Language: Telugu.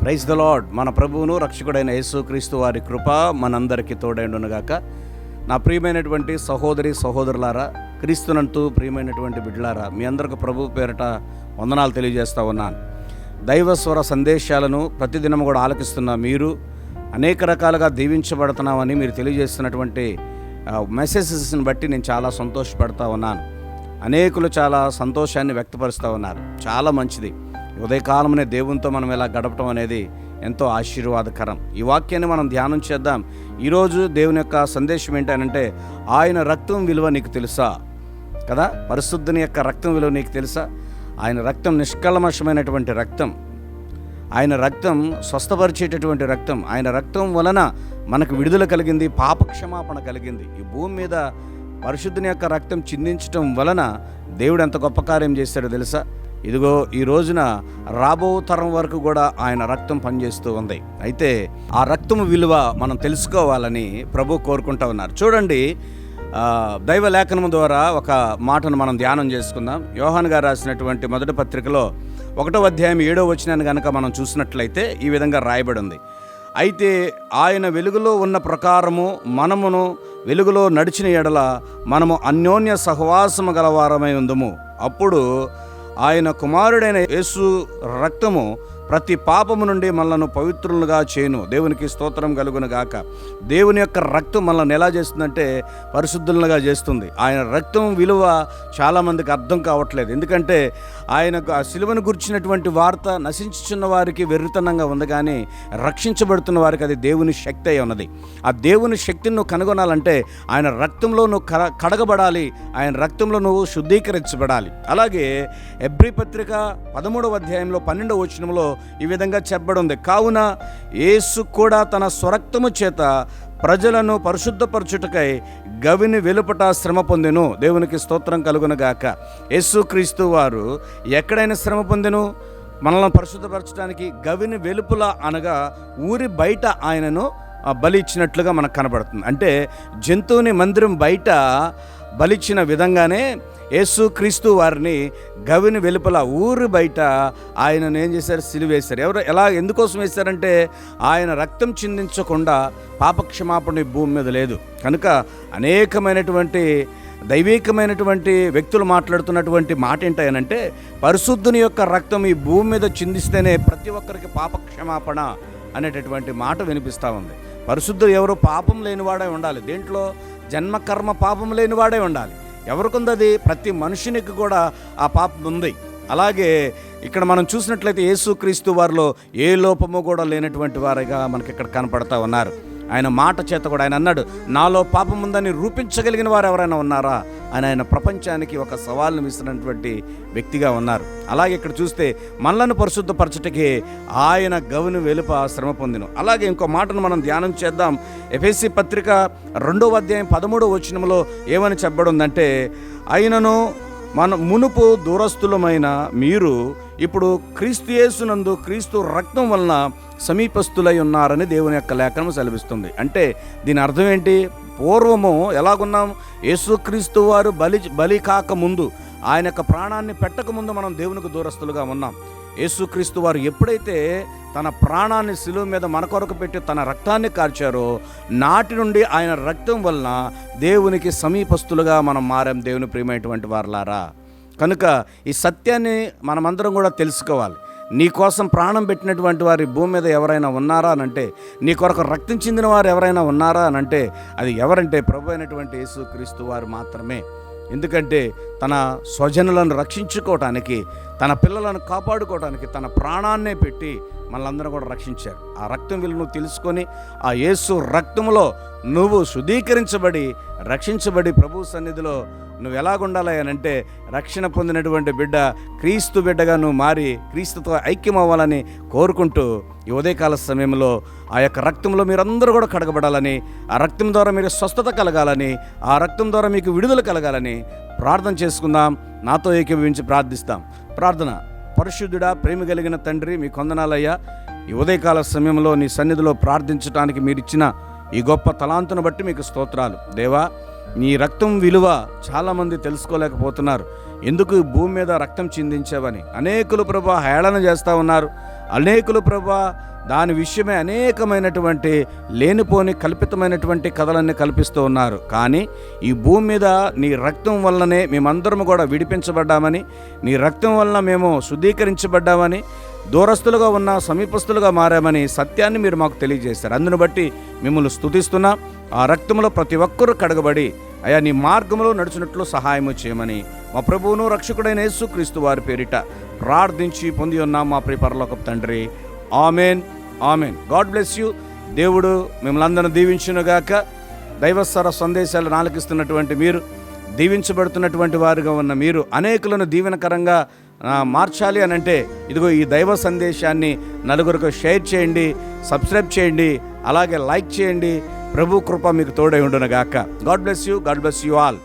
Praise the lord. మన ప్రభువును రక్షకుడైన యేసుక్రీస్తు వారి కృప మనందరికీ తోడైండునుగాక. నా ప్రియమైనటువంటి సహోదరి సహోదరులారా, క్రీస్తునంటూ ప్రియమైనటువంటి బిడ్డలారా, మీ అందరికి ప్రభు పేరట వందనాలు తెలియజేస్తూ ఉన్నాను. దైవస్వర సందేశాలను ప్రతిదినం కూడా ఆలకిస్తున్న మీరు అనేక రకాలుగా దీవించబడుతున్నామని మీరు తెలియజేస్తున్నటువంటి మెసేజెస్ని బట్టి నేను చాలా సంతోషపడుతూ ఉన్నాను. అనేకులు చాలా సంతోషాన్ని వ్యక్తపరుస్తూ ఉన్నారు. చాలా మంచిది. ఉదయకాలమునే దేవునితో మనం ఇలా గడపడం అనేది ఎంతో ఆశీర్వాదకరం. ఈ వాక్యాన్ని మనం ధ్యానం చేద్దాం. ఈరోజు దేవుని యొక్క సందేశం ఏంటంటే, ఆయన రక్తం విలువ నీకు తెలుసా కదా. పరిశుద్ధుని యొక్క రక్తం విలువ నీకు తెలుసా? ఆయన రక్తం నిష్కల్మషమైనటువంటి రక్తం. ఆయన రక్తం స్వస్థపరిచేటటువంటి రక్తం. ఆయన రక్తం వలన మనకు విడుదల కలిగింది, పాపక్షమాపణ కలిగింది. ఈ భూమి మీద పరిశుద్ధుని యొక్క రక్తం చిందించటం వలన దేవుడు ఎంత గొప్ప కార్యం చేశాడో తెలుసా? ఇదిగో ఈ రోజున రాబో తరం వరకు కూడా ఆయన రక్తం పనిచేస్తూ ఉంది. అయితే ఆ రక్తం విలువ మనం తెలుసుకోవాలని ప్రభు కోరుకుంటా ఉన్నారు. చూడండి, దైవ లేఖనం ద్వారా ఒక మాటను మనం ధ్యానం చేసుకుందాం. యోహాను గారు రాసినటువంటి మొదటి పత్రికలో 1వ అధ్యాయం 7వ వచనాన్ని కనుక మనం చూసినట్లయితే ఈ విధంగా రాయబడి ఉంది. అయితే ఆయన వెలుగులో ఉన్న ప్రకారము మనమును వెలుగులో నడిచిన ఎడల మనము అన్యోన్య సహవాసము గలవారమై ఉందుము. అప్పుడు ఆయన కుమారుడైన యేసు రక్తము ప్రతి పాపము నుండి మనలను పవిత్రులుగా చేయును. దేవునికి స్తోత్రం కలుగును గాక. దేవుని యొక్క రక్తం మనల్ని ఎలా చేస్తుందంటే పరిశుద్ధులుగా చేస్తుంది. ఆయన రక్తం విలువ చాలామందికి అర్థం కావట్లేదు. ఎందుకంటే ఆయనకు ఆ సిలువను గుర్చినటువంటి వార్త నశించుచున్న వారికి వెర్రితనంగా ఉంది, కానీ రక్షించబడుతున్న వారికి అది దేవుని శక్తి అయి ఉన్నది. ఆ దేవుని శక్తిని నువ్వు కనుగొనాలంటే ఆయన రక్తంలో నువ్వు కడగబడాలి, ఆయన రక్తంలో నువ్వు శుద్ధీకరించబడాలి. అలాగే హెబ్రీ పత్రిక 13వ అధ్యాయంలో 12వ వచనంలో ఈ విధంగా చెప్పబడి ఉంది. కావున యేసు కూడా తన స్వరక్తము చేత ప్రజలను పరిశుద్ధపరచుటకై గవిని వెలుపట శ్రమ పొందెను. దేవునికి స్తోత్రం కలుగునుగాక. యేసుక్రీస్తు వారు ఎక్కడైనా శ్రమ పొందెను? మనల్ని పరిశుద్ధపరచడానికి గవిని వెలుపుల అనగా ఊరి బయట ఆయనను బలి ఇచ్చినట్లుగా మనకు కనబడుతుంది. అంటే జంతువుని మందిరం బయట బలిచ్చిన విధంగానే యేసుక్రీస్తు వారిని గవిని వెలుపల ఊరి బయట ఆయనను ఏం చేశారు? సిలువేశారు. ఎందుకోసం వేశారంటే ఆయన రక్తం చిందించకుండా పాపక్షమాపణ భూమి మీద లేదు కనుక. అనేకమైనటువంటి దైవికమైనటువంటి వ్యక్తులు మాట్లాడుతున్నటువంటి మాట ఏంటంటే, పరిశుద్ధుని యొక్క రక్తం ఈ భూమి మీద చిందిస్తేనే ప్రతి ఒక్కరికి పాపక్షమాపణ అనేటటువంటి మాట వినిపిస్తూ ఉంది. పరిశుద్ధుడు ఎవరు? పాపం లేనివాడే ఉండాలి. దేంట్లో? జన్మకర్మ పాపం లేనివాడే ఉండాలి. ఎవరికుంది అది? ప్రతి మనుషునికి కూడా ఆ పాపం ఉంది. అలాగే ఇక్కడ మనం చూసినట్లయితే యేసుక్రీస్తు వారిలో ఏ లోపము కూడా లేనటువంటి వారిగా మనకి ఇక్కడ కనపడతా ఉన్నారు. ఆయన మాట చేత కూడా ఆయన అన్నాడు, నాలో పాపం ఉందని రూపించగలిగిన వారు ఎవరైనా ఉన్నారా అని ఆయన ప్రపంచానికి ఒక సవాల్ను విసిరినటువంటి వ్యక్తిగా ఉన్నారు. అలాగే ఇక్కడ చూస్తే మనలను పరిశుద్ధపరచుటకి ఆయన గవిని వెలుప శ్రమ పొందిను. అలాగే ఇంకో మాటను మనం ధ్యానం చేద్దాం. ఎఫెసీ పత్రిక 2వ అధ్యాయం 13వ వచనంలో ఏమని చెప్పబడి ఉందంటే, అయినను మన మునుపు దూరస్తులమైన మీరు ఇప్పుడు క్రీస్తు యేసునందు క్రీస్తు రక్తం వలన సమీపస్తులై ఉన్నారని దేవుని యొక్క లేఖనం సెలవిస్తుంది. అంటే దీని అర్థం ఏంటి? పూర్వము ఎలాగున్నాం? యేసుక్రీస్తు వారు బలి కాక ముందు, ఆయన యొక్క ప్రాణాన్ని పెట్టక ముందు మనం దేవునికి దూరస్తులుగా ఉన్నాం. యేసుక్రీస్తు వారు ఎప్పుడైతే తన ప్రాణాన్ని శిలువ మీద మన కొరకు పెట్టి తన రక్తాన్ని కార్చారో, నాటి నుండి ఆయన రక్తం వలన దేవునికి సమీపస్తులుగా మనం మారాం. దేవుని ప్రియమైనటువంటి వారలారా, కనుక ఈ సత్యాన్ని మనమందరం కూడా తెలుసుకోవాలి. నీ కోసం ప్రాణం పెట్టినటువంటి వారి భూమి మీద ఎవరైనా ఉన్నారా అనంటే, నీ కొరకు రక్తం చెందిన వారు ఎవరైనా ఉన్నారా అనంటే అది ఎవరంటే ప్రభు అయినటువంటి యేసుక్రీస్తు వారు మాత్రమే. ఎందుకంటే తన స్వజనులను రక్షించుకోవటానికి, తన పిల్లలను కాపాడుకోవటానికి తన ప్రాణాన్నే పెట్టి మనలందరూ కూడా రక్షించారు. ఆ రక్తం విలువ నువ్వు తెలుసుకొని ఆ యేసు రక్తంలో నువ్వు శుద్ధీకరించబడి రక్షించబడి ప్రభు సన్నిధిలో నువ్వు ఎలాగుండాలి అని అంటే, రక్షణ పొందినటువంటి బిడ్డ క్రీస్తు బిడ్డగా నువ్వు మారి క్రీస్తుతో ఐక్యమవ్వాలని కోరుకుంటూ ఈ ఉదయకాల సమయంలో ఆ యొక్క రక్తంలో మీరందరూ కూడా కడగబడాలని, ఆ రక్తం ద్వారా మీరు స్వస్థత కలగాలని, ఆ రక్తం ద్వారా మీకు విడుదల కలగాలని ప్రార్థన చేసుకుందాం. నాతో ఏకీభవించి ప్రార్థిస్తాం. ప్రార్థన. పరిశుద్ధుడా, ప్రేమ కలిగిన తండ్రి, మీ కొందనాలయ్యా, ఈ ఉదయకాల సమయంలో నీ సన్నిధిలో ప్రార్థించడానికి మీరు ఇచ్చిన ఈ గొప్ప తలాంతును బట్టి మీకు స్తోత్రాలు. దేవా, నీ రక్తం విలువ చాలామంది తెలుసుకోలేకపోతున్నారు. ఎందుకు భూమి మీద రక్తం చిందించావని అనేకులు ప్రభు హేళన చేస్తూ ఉన్నారు. అనేకులు ప్రభా దాని విషయమే అనేకమైనటువంటి లేనిపోని కల్పితమైనటువంటి కథలన్నీ కల్పిస్తూ ఉన్నారు. కానీ ఈ భూమి మీద నీ రక్తం వల్లనే మేమందరం కూడా విడిపించబడ్డామని, నీ రక్తం వలన మేము శుద్ధీకరించబడ్డామని, దూరస్తులుగా ఉన్న సమీపస్తులుగా మారామని సత్యాన్ని మీరు మాకు తెలియజేశారు. అందును బట్టి మిమ్మల్ని స్తుతిస్తున్నాం. ఆ రక్తంలో ప్రతి ఒక్కరూ కడగబడి అయా నీ మార్గంలో నడుచున్నట్లు సహాయము చేయమని మా ప్రభువును రక్షకుడైన యేసుక్రీస్తు వారి పేరిట ప్రార్థించి పొంది ఉన్నాం మా ప్రియ పరలోకపు తండ్రి. Amen, amen. God bless you. దేవుడు మిమ్మల్ని అందరిని దీవించునుగాక. దైవస్వర సందేశాలు ఆలకిస్తున్నటువంటి మీరు, దీవించబడుతున్నటువంటి వారుగా ఉన్న మీరు అనేకులను దీవెనకరంగా మార్చాలి అని అంటే ఇదిగో ఈ దైవ సందేశాన్ని నలుగురికి షేర్ చేయండి, సబ్స్క్రైబ్ చేయండి, అలాగే లైక్ చేయండి. ప్రభు కృప మీకు తోడై ఉండునుగాక. God bless you. God bless you all.